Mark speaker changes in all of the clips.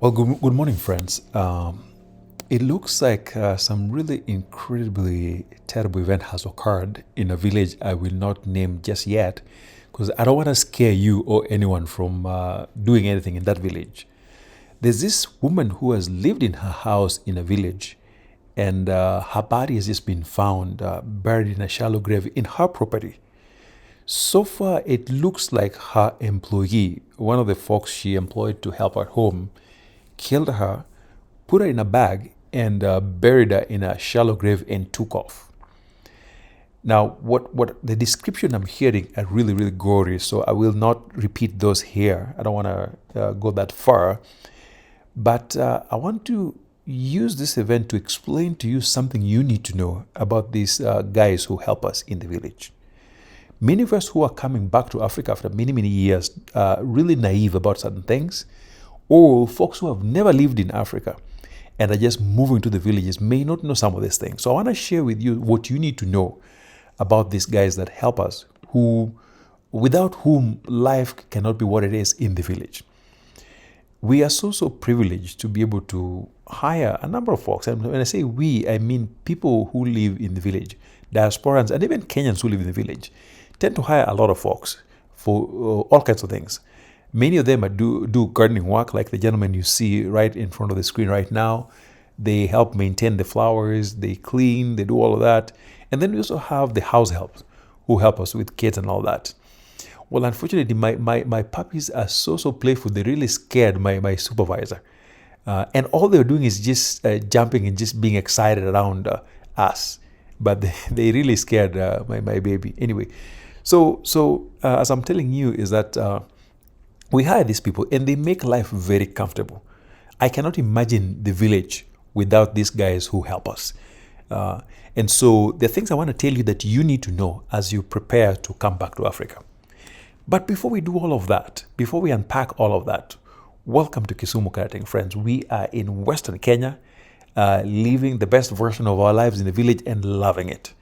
Speaker 1: Well, good morning, friends. It looks like some really incredibly terrible event has occurred in a village I will not name just yet because I don't want to scare you or anyone from doing anything in that village. There's this woman who has lived in her house in a village, and her body has just been found buried in a shallow grave in her property. So far, it looks like her employee, one of the folks she employed to help at home, killed her, put her in a bag, and buried her in a shallow grave and took off. Now, what the description I'm hearing are really, really gory, so I will not repeat those here. I don't want to go that far. But I want to use this event to explain to you something you need to know about these guys who help us in the village. Many of us who are coming back to Africa after many, many years are really naive about certain things, or folks who have never lived in Africa and are just moving to the villages may not know some of these things. So I want to share with you what you need to know about these guys that help us, who without whom life cannot be what it is in the village. We are so privileged to be able to hire a number of folks. And when I say we, I mean people who live in the village, diasporans, and even Kenyans who live in the village tend to hire a lot of folks for all kinds of things. Many of them do gardening work, like the gentleman you see right in front of the screen right now. They help maintain the flowers, they clean, they do all of that. And then we also have the house helps who help us with kids and all that. Well, unfortunately, my puppies are so playful. They really scared my supervisor. And all they're doing is just jumping and just being excited around us. But they really scared my baby. Anyway, so as I'm telling you is that we hire these people and they make life very comfortable. I cannot imagine the village without these guys who help us. And so there are things I want to tell you that you need to know as you prepare to come back to Africa. But before we do all of that, before we unpack all of that, welcome to Kisumu Karating, friends. We are in Western Kenya, living the best version of our lives in the village and loving it.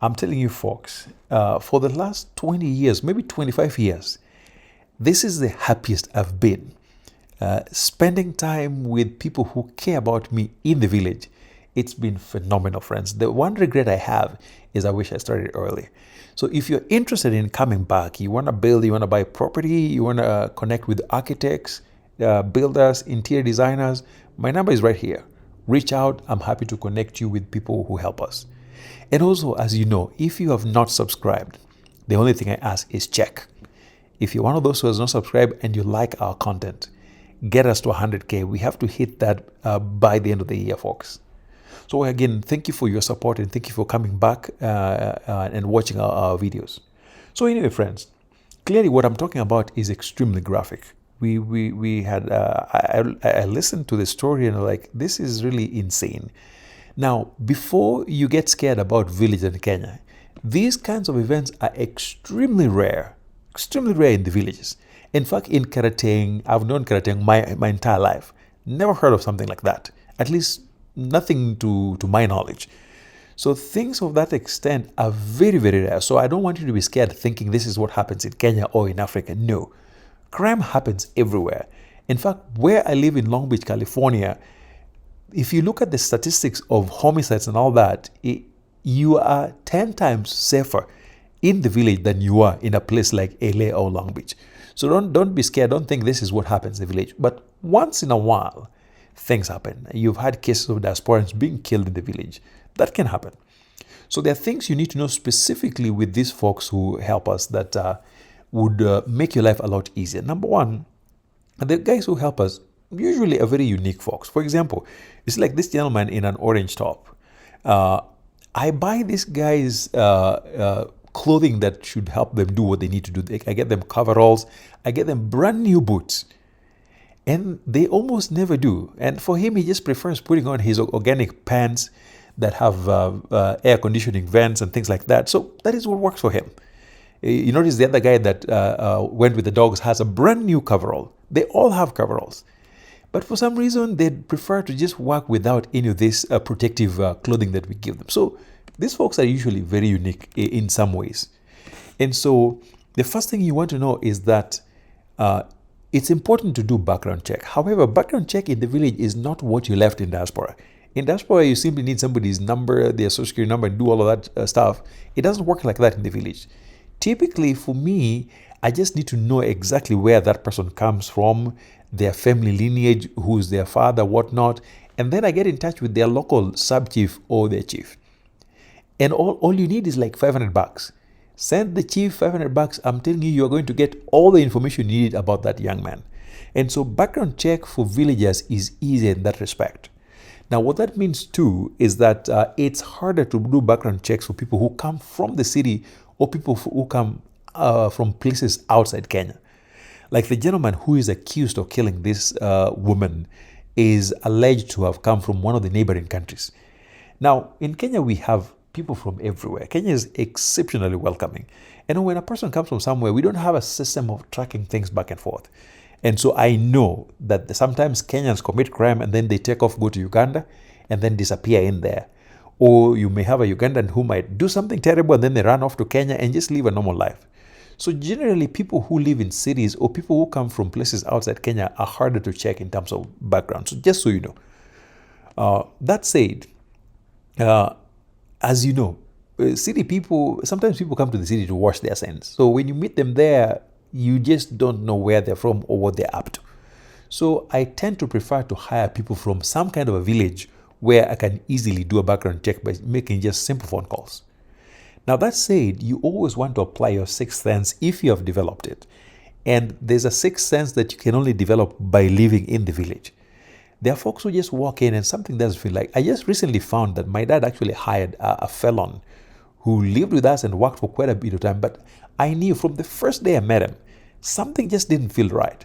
Speaker 1: I'm telling you, folks, for the last 20 years, maybe 25 years, this is the happiest I've been. Spending time with people who care about me in the village. It's been phenomenal, friends. The one regret I have is I wish I started early. So if you're interested in coming back, you want to build, you want to buy property, you want to connect with architects, builders, interior designers, my number is right here. Reach out. I'm happy to connect you with people who help us. And also, as you know, if you have not subscribed, the only thing I ask is check. If you're one of those who has not subscribed and you like our content, get us to 100K. We have to hit that by the end of the year, folks. So again, thank you for your support and thank you for coming back and watching our videos. So anyway, friends, clearly what I'm talking about is extremely graphic. We had I listened to the story and I'm like, this is really insane. Now, before you get scared about village in Kenya, these kinds of events are extremely rare in the villages. In fact, in Karateng, I've known Karateng my entire life. Never heard of something like that. At least nothing to my knowledge. So things of that extent are very rare. So I don't want you to be scared thinking this is what happens in Kenya or in Africa. No. Crime happens everywhere. In fact, where I live in Long Beach, California, if you look at the statistics of homicides and all that, you are 10 times safer in the village than you are in a place like LA or Long Beach. So don't be scared. Don't think this is what happens in the village. But once in a while, things happen. You've had cases of diasporans being killed in the village. That can happen. So there are things you need to know specifically with these folks who help us that would make your life a lot easier. Number one, the guys who help us usually are very unique folks. For example, it's like this gentleman in an orange top. I buy these guys clothing that should help them do what they need to do. I get them coveralls. I get them brand new boots. And they almost never do. And for him, he just prefers putting on his organic pants that have air conditioning vents and things like that. So that is what works for him. You notice the other guy that went with the dogs has a brand new coverall. They all have coveralls. But for some reason, they prefer to just work without any of this protective clothing that we give them. So these folks are usually very unique in some ways. And so the first thing you want to know is that it's important to do background check. However, background check in the village is not what you left in diaspora. In diaspora, you simply need somebody's number, their social security number, and do all of that stuff. It doesn't work like that in the village. Typically, for me, I just need to know exactly where that person comes from, their family lineage, who's their father, whatnot, and then I get in touch with their local sub chief or their chief. And all you need is like $500. Send the chief $500. I'm telling you, you're going to get all the information you need about that young man. And so background check for villagers is easy in that respect. Now, what that means too is that it's harder to do background checks for people who come from the city or people who come from places outside Kenya. Like the gentleman who is accused of killing this woman is alleged to have come from one of the neighboring countries. Now, in Kenya, we have people from everywhere. Kenya is exceptionally welcoming. And when a person comes from somewhere, we don't have a system of tracking things back and forth. And so I know that sometimes Kenyans commit crime and then they take off, go to Uganda, and then disappear in there. Or you may have a Ugandan who might do something terrible and then they run off to Kenya and just live a normal life. So generally, people who live in cities or people who come from places outside Kenya are harder to check in terms of background. So just so you know. That said, as you know, city people, sometimes people come to the city to wash their sins. So when you meet them there, you just don't know where they're from or what they're up to. So I tend to prefer to hire people from some kind of a village where I can easily do a background check by making just simple phone calls. Now, that said, you always want to apply your sixth sense if you have developed it. And there's a sixth sense that you can only develop by living in the village. There are folks who just walk in and something doesn't feel like. I just recently found that my dad actually hired a felon who lived with us and worked for quite a bit of time. But I knew from the first day I met him, something just didn't feel right.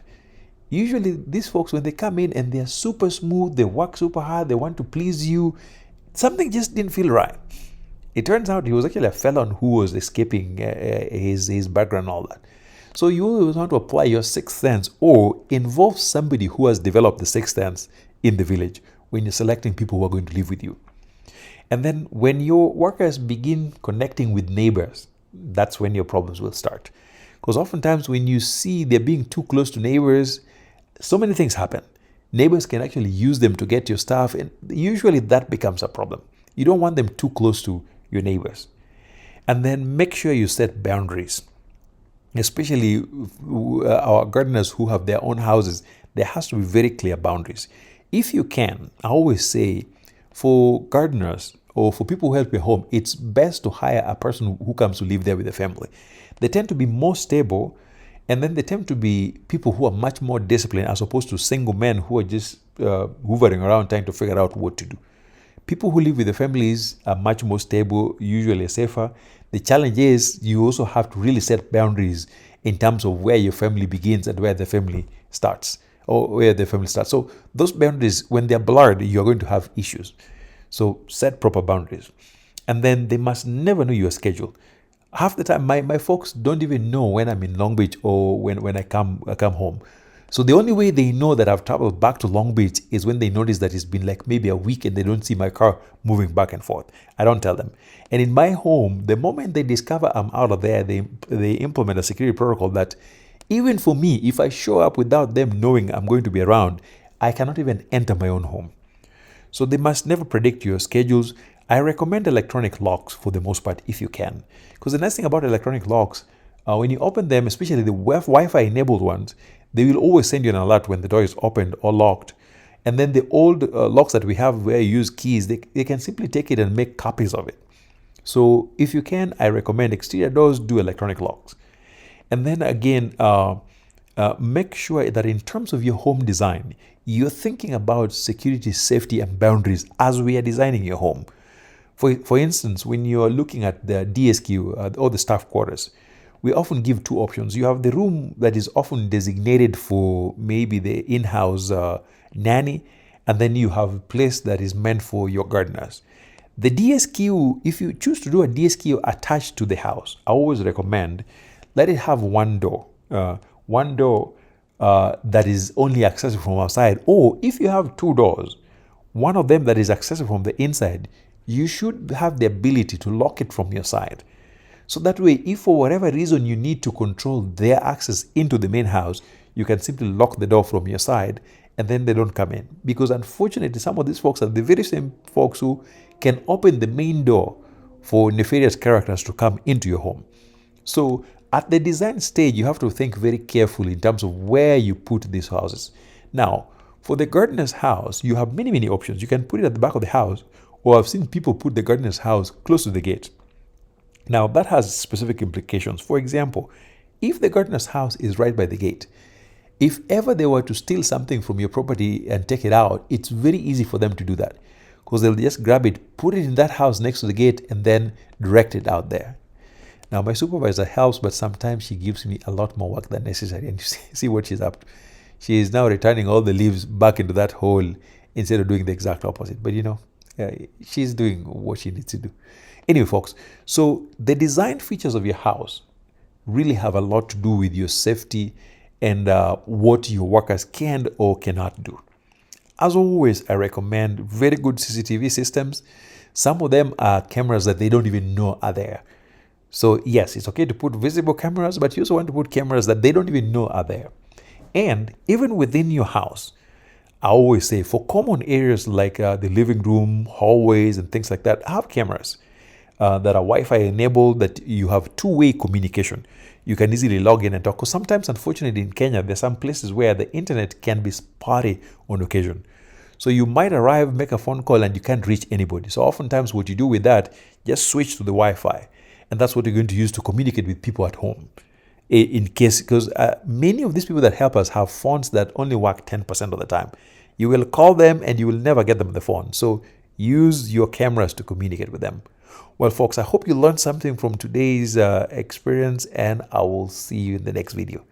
Speaker 1: Usually these folks, when they come in and they're super smooth, they work super hard, they want to please you, something just didn't feel right. It turns out he was actually a felon who was escaping his background and all that. So you always want to apply your sixth sense or involve somebody who has developed the sixth sense in the village when you're selecting people who are going to live with you. And then when your workers begin connecting with neighbors, that's when your problems will start. Because oftentimes when you see they're being too close to neighbors, so many things happen. Neighbors can actually use them to get your stuff, and usually that becomes a problem. You don't want them too close to your neighbors. And then make sure you set boundaries. Especially our gardeners who have their own houses, there has to be very clear boundaries. If you can, I always say, for gardeners or for people who help your home, it's best to hire a person who comes to live there with the family. They tend to be more stable, and then they tend to be people who are much more disciplined as opposed to single men who are just hovering around trying to figure out what to do. People who live with the families are much more stable, usually safer. The challenge is you also have to really set boundaries in terms of where your family begins and where the family starts, or where the family starts. So those boundaries, when they're blurred, you're going to have issues. So set proper boundaries. And then they must never know your schedule. Half the time, my folks don't even know when I'm in Long Beach or when I come home. So the only way they know that I've traveled back to Long Beach is when they notice that it's been like maybe a week and they don't see my car moving back and forth. I don't tell them. And in my home, the moment they discover I'm out of there, they implement a security protocol that even for me, if I show up without them knowing I'm going to be around, I cannot even enter my own home. So they must never predict your schedules. I recommend electronic locks for the most part if you can. Because the nice thing about electronic locks, when you open them, especially the Wi-Fi enabled ones, they will always send you an alert when the door is opened or locked. And then the old locks that we have where you use keys, they can simply take it and make copies of it. So if you can, I recommend exterior doors, do electronic locks. And then again, make sure that in terms of your home design, you're thinking about security, safety, and boundaries as we are designing your home. For instance, when you're looking at the DSQ or the staff quarters, we often give two options. You have the room that is often designated for maybe the in-house nanny, and then you have a place that is meant for your gardeners. The DSQ, if you choose to do a DSQ attached to the house, I always recommend let it have one door that is only accessible from outside. Or if you have two doors, one of them that is accessible from the inside, you should have the ability to lock it from your side. So that way, if for whatever reason you need to control their access into the main house, you can simply lock the door from your side and then they don't come in. Because unfortunately, some of these folks are the very same folks who can open the main door for nefarious characters to come into your home. So at the design stage, you have to think very carefully in terms of where you put these houses. Now, for the gardener's house, you have many options. You can put it at the back of the house, or I've seen people put the gardener's house close to the gate. Now, that has specific implications. For example, if the gardener's house is right by the gate, if ever they were to steal something from your property and take it out, it's very easy for them to do that, because they'll just grab it, put it in that house next to the gate, and then direct it out there. Now, my supervisor helps, but sometimes she gives me a lot more work than necessary. And you see what she's up to. She is now returning all the leaves back into that hole instead of doing the exact opposite. But she's doing what she needs to do. Anyway, folks, so the design features of your house really have a lot to do with your safety and what your workers can or cannot do. As always, I recommend very good CCTV systems. Some of them are cameras that they don't even know are there. So yes, it's okay to put visible cameras, but you also want to put cameras that they don't even know are there. And even within your house, I always say for common areas like the living room, hallways, and things like that, have cameras that are Wi-Fi enabled, that you have two-way communication. You can easily log in and talk. Because sometimes, unfortunately, in Kenya, there's some places where the internet can be spotty on occasion. So you might arrive, make a phone call, and you can't reach anybody. So oftentimes what you do with that, just switch to the Wi-Fi. And that's what you're going to use to communicate with people at home. In case, because many of these people that help us have phones that only work 10% of the time. You will call them and you will never get them on the phone. So use your cameras to communicate with them. Well, folks, I hope you learned something from today's experience, and I will see you in the next video.